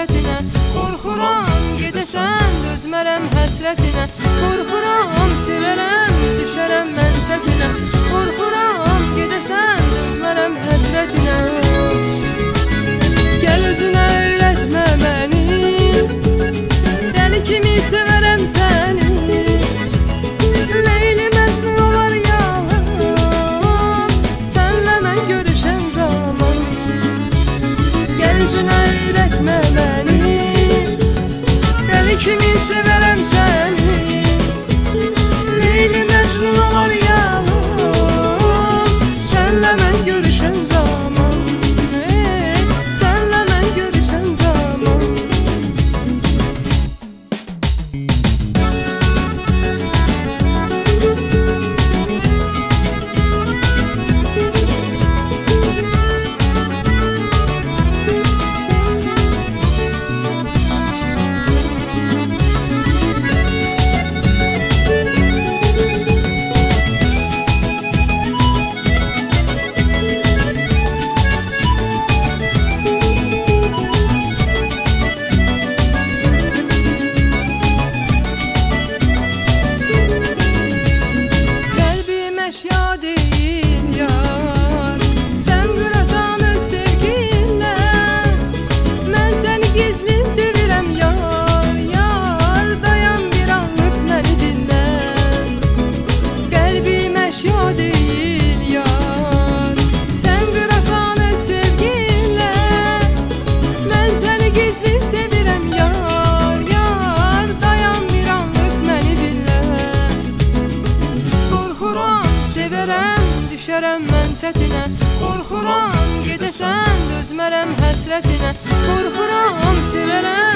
həsrətinə. Qorxuram gedəsən, dözmərəm həsrətinə. Qorxuram sevərəm, düşərəm mən çətinə. Qorxuram gedəsən, dözmərəm həsrətinə. Gəl özünə öyrətmə məni, dəli kimi sevərəm səni. Leyli Məcnun olar yalan, sənlə mən görüşən zaman. Gəl özünə öyrətmə məni, dəli kimi sevərəm səni. Leyli Məcnun olar yalan, sənlə mən görüşən zaman. Düşərəm mən çətinə. Qorxuram gedəsən, dözmərəm həsrətinə. Qorxuram sevərəm